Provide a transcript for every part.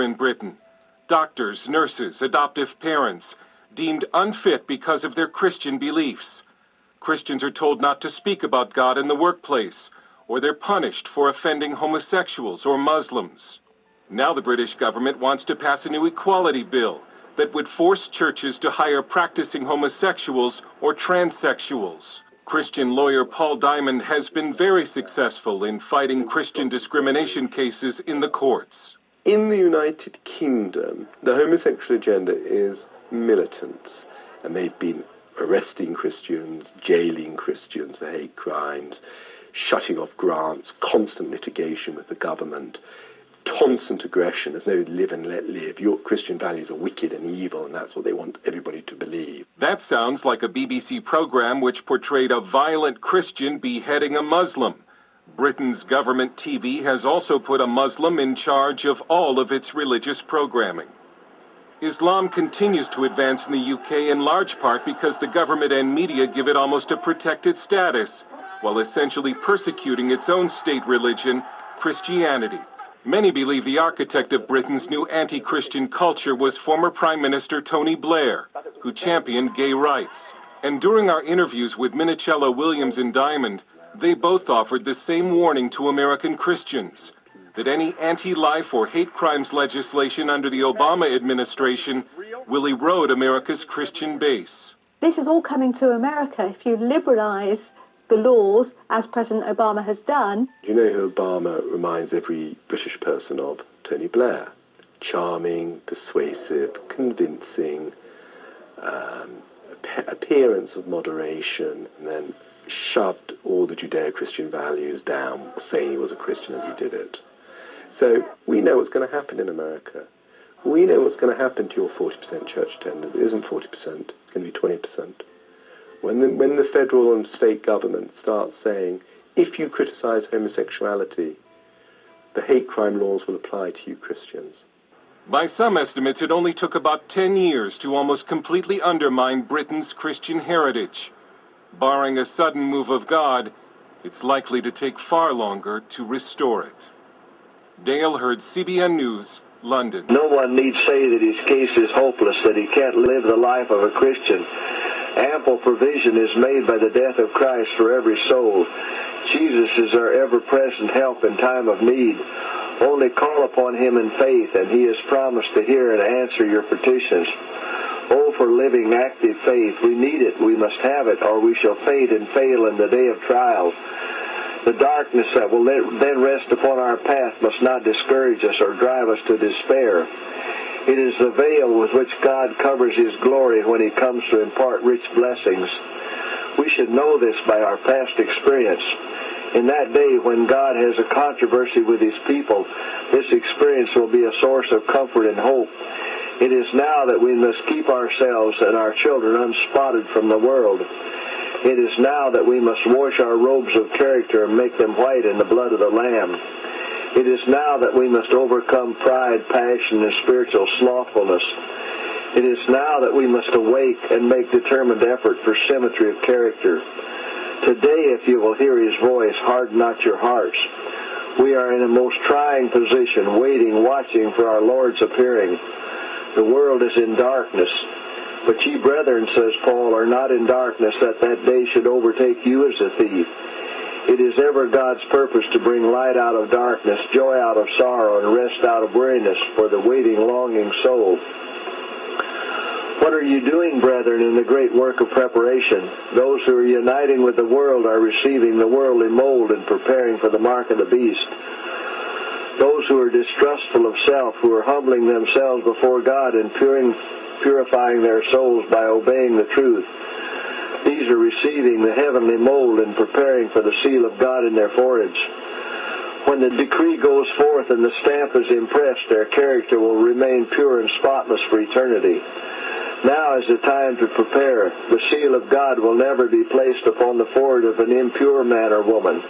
in Britain. Doctors, nurses, adoptive parents, deemed unfit because of their Christian beliefs. Christians are told not to speak about God in the workplace, or they're punished for offending homosexuals or Muslims. Now the British government wants to pass a new equality bill that would force churches to hire practicing homosexuals or transsexuals. Christian lawyer Paul Diamond has been very successful in fighting Christian discrimination cases in the courts. In the United Kingdom, the homosexual agenda is militant, and they've been arresting Christians, jailing Christians for hate crimes, shutting off grants, constant litigation with the government, constant aggression. There's no live and let live. Your Christian values are wicked and evil, and that's what they want everybody to believe. That sounds like a BBC program which portrayed a violent Christian beheading a Muslim. Britain's government TV has also put a Muslim in charge of all of its religious programming. Islam continues to advance in the UK in large part because the government and media give it almost a protected status, while essentially persecuting its own state religion, Christianity. Many believe the architect of Britain's new anti-Christian culture was former Prime Minister Tony Blair, who championed gay rights. And during our interviews with Minichella Williams and Diamond, they both offered the same warning to American Christians, that any anti-life or hate crimes legislation under the Obama administration will erode America's Christian base. This is all coming to America. If you liberalize the laws, as President Obama has done. You know who Obama reminds every British person of? Tony Blair. Charming, persuasive, convincing, appearance of moderation, and then shoved all the Judeo-Christian values down, saying he was a Christian as he did it. So we know what's going to happen in America. We know what's going to happen to your 40% church attendance. It isn't 40%, it's going to be 20%. When the federal and state government starts saying, if you criticize homosexuality, the hate crime laws will apply to you Christians. By some estimates, it only took about 10 years to almost completely undermine Britain's Christian heritage. Barring a sudden move of God, it's likely to take far longer to restore it. Dale Hurd, CBN News, London. No one need say that his case is hopeless, that he can't live the life of a Christian. Ample provision is made by the death of Christ for every soul. Jesus is our ever-present help in time of need. Only call upon him in faith, and he has promised to hear and answer your petitions. Oh, for living active faith. We need it, we must have it, or we shall faint and fail in the day of trial. The darkness that will then rest upon our path must not discourage us or drive us to despair. It is the veil with which God covers his glory when he comes to impart rich blessings. We should know this by our past experience. In that day when God has a controversy with his people, this experience will be a source of comfort and hope. It is now that we must keep ourselves and our children unspotted from the world. It is now that we must wash our robes of character and make them white in the blood of the Lamb. It is now that we must overcome pride, passion, and spiritual slothfulness. It is now that we must awake and make determined effort for symmetry of character. Today, if you will hear his voice, harden not your hearts. We are in a most trying position, waiting, watching for our Lord's appearing. The world is in darkness. But ye, brethren, says Paul, are not in darkness, that day should overtake you as a thief. It is ever God's purpose to bring light out of darkness, joy out of sorrow, and rest out of weariness for the waiting, longing soul. What are you doing, brethren, in the great work of preparation? Those who are uniting with the world are receiving the worldly mold and preparing for the mark of the beast. Those who are distrustful of self, who are humbling themselves before God and purifying their souls by obeying the truth, these are receiving the heavenly mold and preparing for the seal of God in their foreheads. When the decree goes forth and the stamp is impressed, their character will remain pure and spotless for eternity. Now is the time to prepare. The seal of God will never be placed upon the forehead of an impure man or woman.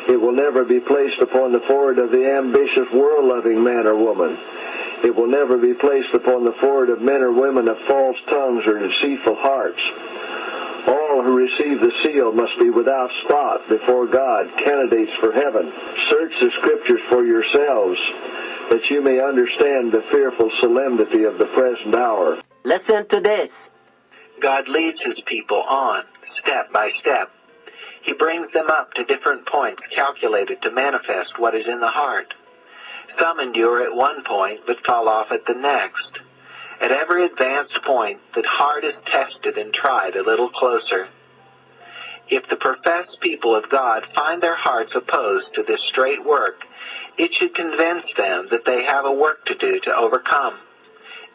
It will never be placed upon the forehead of the ambitious, world-loving man or woman. It will never be placed upon the forehead of men or women of false tongues or deceitful hearts. All who receive the seal must be without spot before God, candidates for heaven. Search the Scriptures for yourselves. that you may understand the fearful solemnity of the present hour. Listen to this. God leads his people on, step by step. He brings them up to different points calculated to manifest what is in the heart. Some endure at one point, but fall off at the next. At every advanced point, the heart is tested and tried a little closer. If the professed people of God find their hearts opposed to this straight work, it should convince them that they have a work to do to overcome,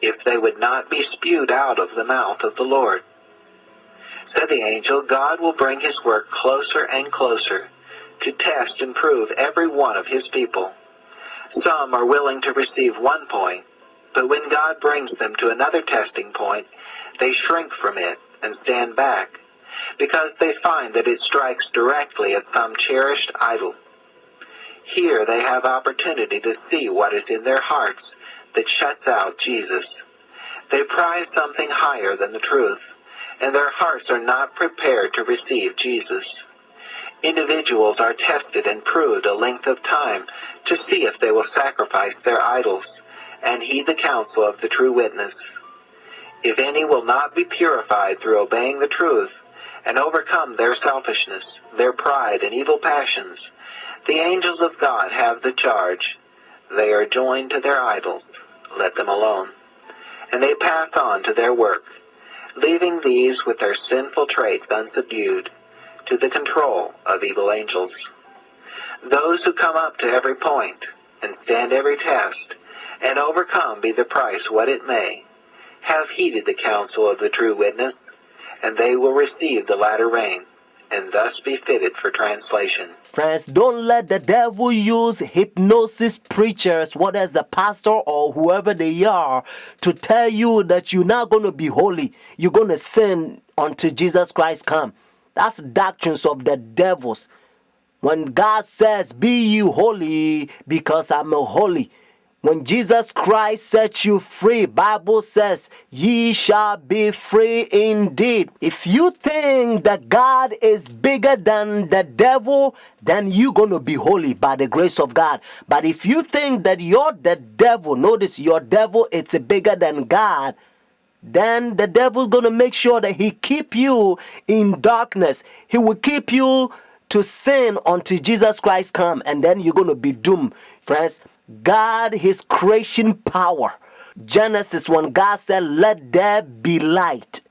if they would not be spewed out of the mouth of the Lord. Said the angel, God will bring his work closer and closer to test and prove every one of his people. Some are willing to receive one point, but when God brings them to another testing point, they shrink from it and stand back, because they find that it strikes directly at some cherished idol. Here they have opportunity to see what is in their hearts that shuts out Jesus. They prize something higher than the truth, and their hearts are not prepared to receive Jesus. Individuals are tested and proved a length of time to see if they will sacrifice their idols and heed the counsel of the true witness. If any will not be purified through obeying the truth and overcome their selfishness, their pride, and evil passions, the angels of God have the charge. They are joined to their idols. Let them alone. And they pass on to their work, leaving these with their sinful traits unsubdued, to the control of evil angels. Those who come up to every point, and stand every test, and overcome be the price what it may, have heeded the counsel of the true witness, and they will receive the latter rain, and thus be fitted for translation. Friends, don't let the devil use hypnosis preachers, whether it's the pastor or whoever they are, to tell you that you're not going to be holy. You're going to sin until Jesus Christ comes. That's doctrines of the devils. When God says, be you holy because I'm holy. When Jesus Christ sets you free, Bible says, ye shall be free indeed. If you think that God is bigger than the devil, then you're going to be holy by the grace of God. But if you think that you're the devil, notice your devil is bigger than God, then the devil's going to make sure that he keep you in darkness. He will keep you to sin until Jesus Christ comes, and then you're going to be doomed. Friends, God, his creation power. Genesis, when God said, let there be light,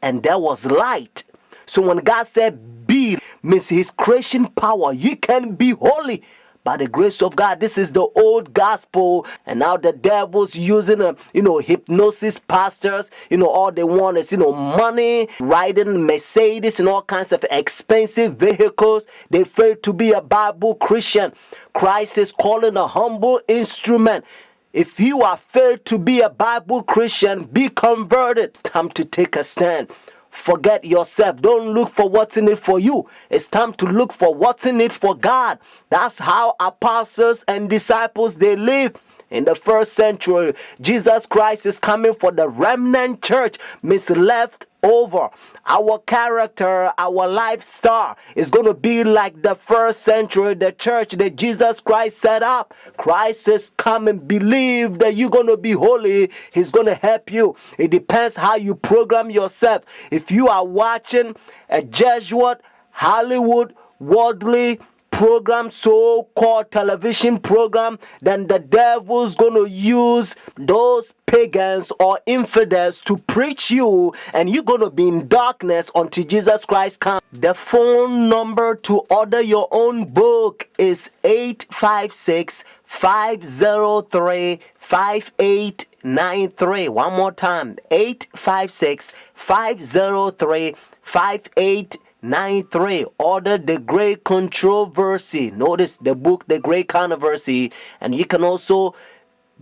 and there was light. So when God said be, means his creation power. You can be holy by the grace of God. This is the old gospel, and now the devil's using hypnosis pastors. All they want is money, riding Mercedes and all kinds of expensive vehicles. They fail to be a Bible Christian. Christ is calling a humble instrument. If you are failed to be a Bible Christian, be converted. Time to take a stand. Forget yourself. Don't look for what's in it for you. It's time to look for what's in it for God. That's how apostles and disciples, they lived in the first century. Jesus Christ is coming for the remnant church, means left over. Our character, our lifestyle is going to be like the first century, the church that Jesus Christ set up. Christ is coming. Believe that you're going to be holy. He's going to help you. It depends how you program yourself. If you are watching a Jesuit, Hollywood, worldly program, so-called television program, then the devil's gonna use those pagans or infidels to preach you, and you're gonna be in darkness until Jesus Christ comes. The phone number to order your own book is 856-503-5893. One more time, 856-503-5893. 93. Order The Great Controversy. Notice the book The Great Controversy. And you can also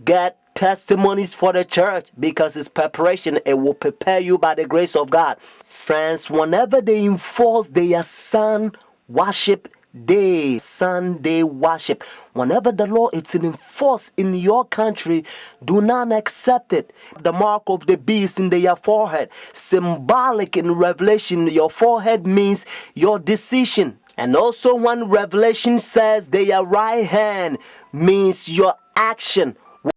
get testimonies for the church, because it's preparation. It will prepare you by the grace of God. Friends, whenever they enforce their sun worship day, Sunday worship, whenever the law is enforced in your country, do not accept it. The mark of the beast in their forehead, symbolic in Revelation. Your forehead means your decision. And also when Revelation says their right hand, means your action.